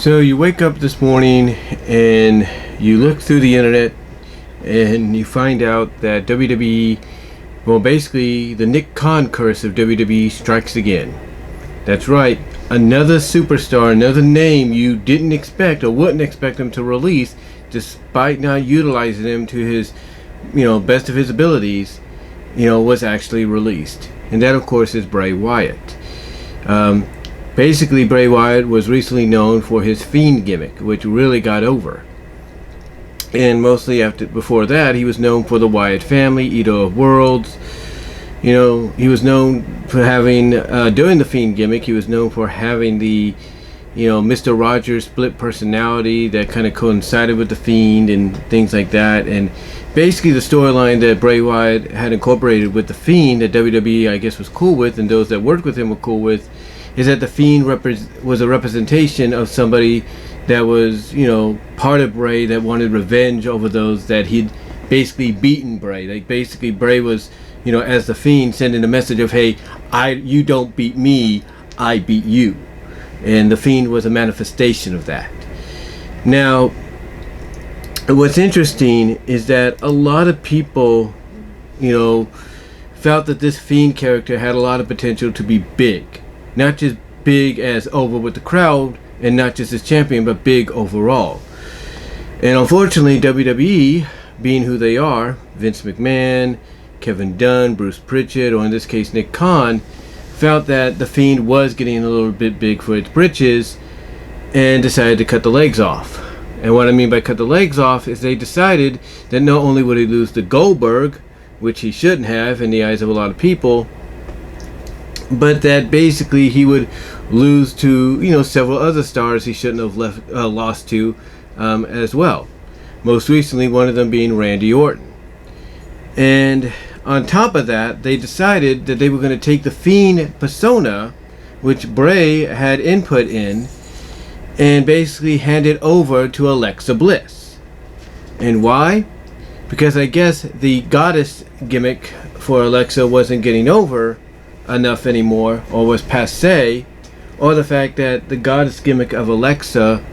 So you wake up this morning and you look through the internet and you find out that WWE, well, basically the Nick Kahn curse of WWE strikes again. That's right, another superstar, another name you didn't expect or wouldn't expect him to release, despite not utilizing him to his, best of his abilities, was actually released. And that, of course, is Bray Wyatt. Basically, Bray Wyatt was recently known for his Fiend gimmick, which really got over. And mostly before that, he was known for the Wyatt family, Eater of Worlds. He was known for having, during the Fiend gimmick, he was known for having the, Mr. Rogers split personality that kind of coincided with the Fiend and things like that. And basically the storyline that Bray Wyatt had incorporated with the Fiend that WWE, I guess, was cool with, and those that worked with him were cool with, is that the Fiend was a representation of somebody that was, part of Bray that wanted revenge over those that he'd basically beaten Bray. Like, basically Bray was, as the Fiend, sending a message of, hey, you don't beat me, I beat you. And the Fiend was a manifestation of that. Now, what's interesting is that a lot of people, felt that this Fiend character had a lot of potential to be big. Not just big as over with the crowd, and not just as champion, but big overall. And unfortunately, WWE, being who they are, Vince McMahon, Kevin Dunn, Bruce Pritchard, or in this case Nick Kahn, felt that the Fiend was getting a little bit big for its britches, and decided to cut the legs off. And what I mean by cut the legs off is they decided that not only would he lose to Goldberg, which he shouldn't have in the eyes of a lot of people, but that basically he would lose to several other stars he shouldn't have lost to as well. Most recently, one of them being Randy Orton. And on top of that, they decided that they were going to take the Fiend persona, which Bray had input in, and basically hand it over to Alexa Bliss. And why? Because I guess the goddess gimmick for Alexa wasn't getting over enough anymore, or was passe, or the fact that the goddess gimmick of Alexa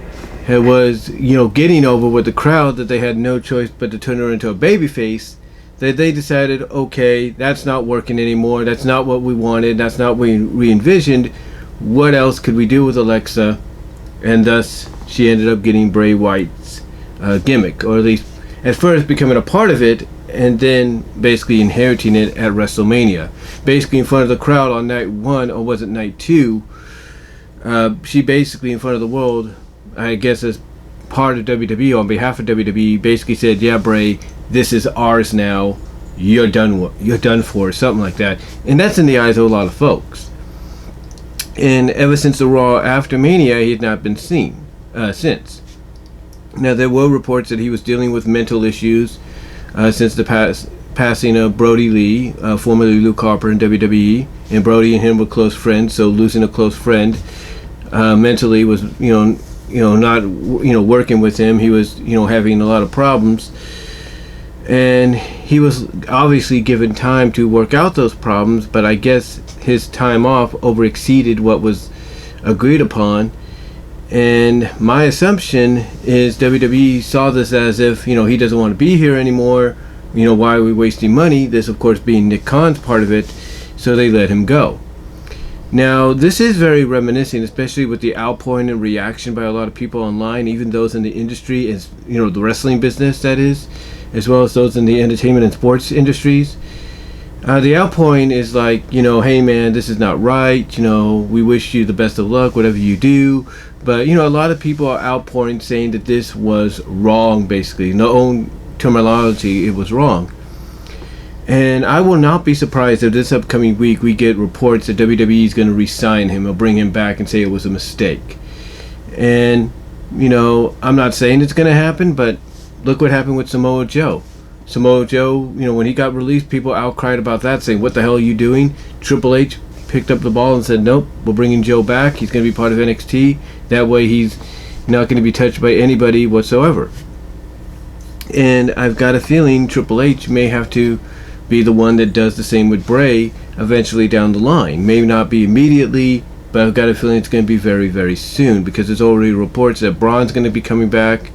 was getting over with the crowd, that they had no choice but to turn her into a babyface, that they decided, okay, that's not working anymore, that's not what we wanted, that's not what we envisioned, what else could we do with Alexa? And thus she ended up getting Bray Wyatt's gimmick, or at least at first becoming a part of it, and then basically inheriting it at WrestleMania. Basically in front of the crowd on night 1, or was it night 2, she basically in front of the world, I guess as part of WWE, on behalf of WWE, basically said, yeah, Bray, this is ours now, you're done for, something like that. And that's in the eyes of a lot of folks. And ever since the Raw after Mania, he had not been seen since. Now, there were reports that he was dealing with mental issues since the passing of Brody Lee, formerly Luke Harper in WWE, and Brody and him were close friends. So losing a close friend mentally was, not working with him. He was, having a lot of problems, and he was obviously given time to work out those problems. But I guess his time off overexceeded what was agreed upon. And my assumption is WWE saw this as if, he doesn't want to be here anymore. Why are we wasting money? This, of course, being Nick Khan's part of it. So they let him go. Now, this is very reminiscent, especially with the outpouring and reaction by a lot of people online, even those in the industry, as the wrestling business, that is, as well as those in the entertainment and sports industries. The outpouring is like, hey man, this is not right, we wish you the best of luck, whatever you do. But, a lot of people are outpouring saying that this was wrong, basically. In their own terminology, it was wrong. And I will not be surprised if this upcoming week we get reports that WWE is going to re-sign him or bring him back and say it was a mistake. And, I'm not saying it's going to happen, but look what happened with Samoa Joe. Samoa Joe, when he got released, people outcried about that, saying, what the hell are you doing? Triple H picked up the ball and said, nope, we're bringing Joe back. He's going to be part of NXT. That way he's not going to be touched by anybody whatsoever. And I've got a feeling Triple H may have to be the one that does the same with Bray eventually down the line. May not be immediately, but I've got a feeling it's going to be very, very soon, because there's already reports that Braun's going to be coming back,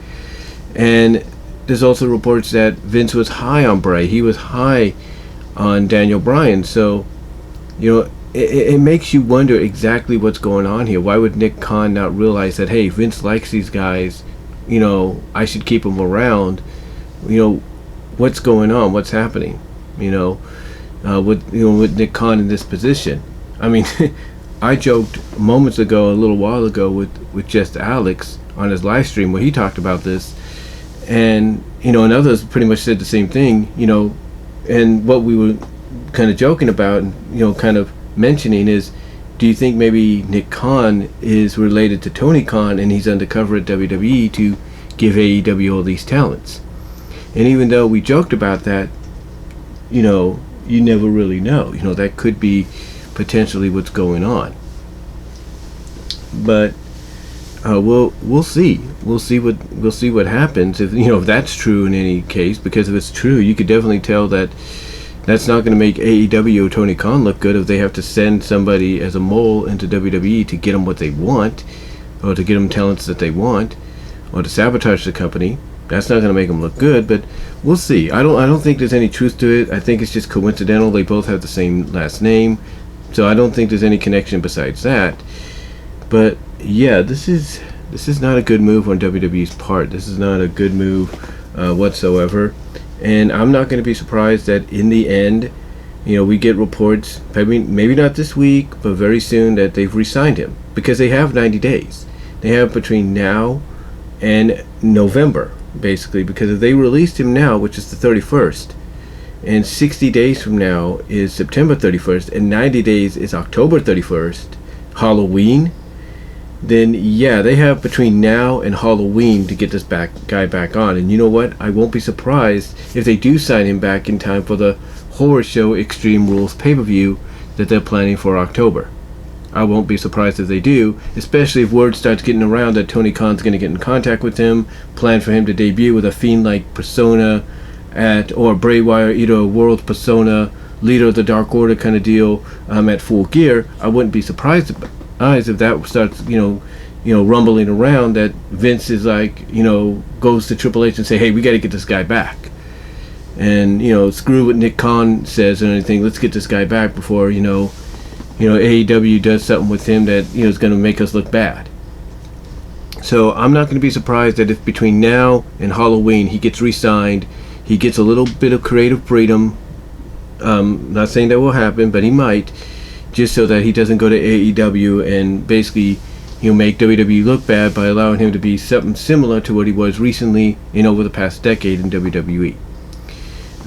and there's also reports that Vince was high on Bray. He was high on Daniel Bryan. So, you know, it makes you wonder exactly what's going on here. Why would Nick Khan not realize that, hey, Vince likes these guys, you know, I should keep them around? You know, what's going on? What's happening? You know, with Nick Khan in this position. I mean, I joked moments ago, a little while ago, with just Alex on his live stream where he talked about this, and you know, and others pretty much said the same thing. You know, and what we were kind of joking about, and you know, kind of mentioning is, do you think maybe Nick Khan is related to Tony Khan and he's undercover at WWE to give AEW all these talents? And even though we joked about that, you know, you never really know. You know, that could be potentially what's going on. But we'll see. We'll see what happens, if you know, if that's true in any case. Because if it's true, you could definitely tell that that's not going to make AEW or Tony Khan look good if they have to send somebody as a mole into WWE to get them what they want, or to get them talents that they want, or to sabotage the company. That's not going to make them look good, but we'll see. I don't think there's any truth to it. I think it's just coincidental. They both have the same last name, so I don't think there's any connection besides that. But yeah, this is not a good move on WWE's part. This is not a good move whatsoever. And I'm not going to be surprised that in the end, you know, we get reports, maybe not this week, but very soon, that they've re-signed him. Because they have 90 days. They have between now and November, basically. Because if they released him now, which is the 31st, and 60 days from now is September 31st, and 90 days is October 31st, Halloween, then yeah, they have between now and Halloween to get this guy back on. And you know what? I won't be surprised if they do sign him back in time for the Horror Show Extreme Rules pay-per-view that they're planning for October. I won't be surprised if they do, especially if word starts getting around that Tony Khan's going to get in contact with him, plan for him to debut with a Fiend-like persona or Bray Wyatt, either a world persona, leader of the Dark Order kind of deal at Full Gear. I wouldn't be surprised if that starts, you know, rumbling around, that Vince is like, you know, goes to Triple H and say, hey, we got to get this guy back. And, you know, screw what Nick Khan says or anything. Let's get this guy back before, you know, AEW does something with him that, you know, is going to make us look bad. So I'm not going to be surprised that if between now and Halloween he gets re-signed, he gets a little bit of creative freedom. Not saying that will happen, but he might, just so that he doesn't go to AEW and basically, you know, make WWE look bad by allowing him to be something similar to what he was recently in over the past decade in WWE.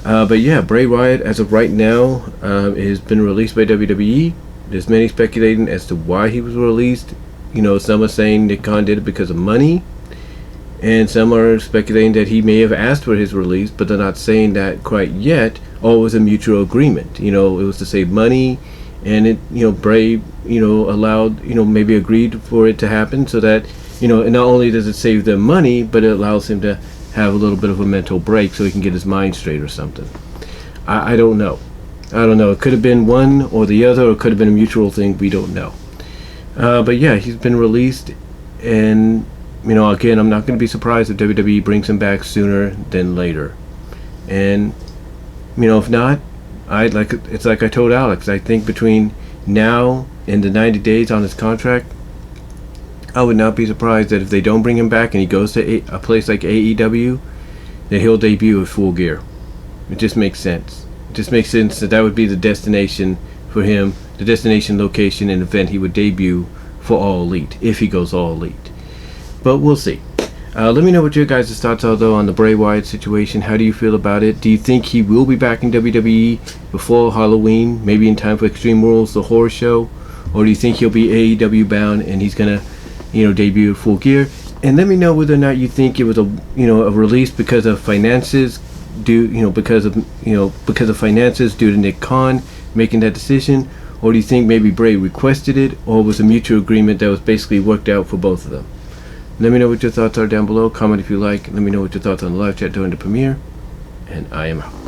But yeah, Bray Wyatt, as of right now, has been released by WWE. There's many speculating as to why he was released. You know, some are saying Nick Khan did it because of money, and some are speculating that he may have asked for his release, but they're not saying that quite yet. Or it was a mutual agreement. You know, it was to save money. And it, you know, Bray, you know, allowed, you know, maybe agreed for it to happen, so that, you know, not only does it save them money, but it allows him to have a little bit of a mental break so he can get his mind straight or something. I don't know. It could have been one or the other, or it could have been a mutual thing. We don't know. But yeah, he's been released, and, you know, again, I'm not going to be surprised if WWE brings him back sooner than later. And, you know, if not, it's like I told Alex, I think between now and the 90 days on his contract, I would not be surprised that if they don't bring him back and he goes to a place like AEW, that he'll debut at Full Gear. It just makes sense. It just makes sense that would be the destination for him, the destination, location, and event he would debut for All Elite, if he goes All Elite. But we'll see. Let me know what your guys' thoughts are, though, on the Bray Wyatt situation. How do you feel about it? Do you think he will be back in WWE before Halloween, maybe in time for Extreme Rules, the Horror Show? Or do you think he'll be AEW bound and he's going to, you know, debut at Full Gear? And let me know whether or not you think it was a release because of finances, because of finances due to Nick Khan making that decision, or do you think maybe Bray requested it, or was a mutual agreement that was basically worked out for both of them? Let me know what your thoughts are down below. Comment if you like. Let me know what your thoughts on the live chat during the premiere. And I am out.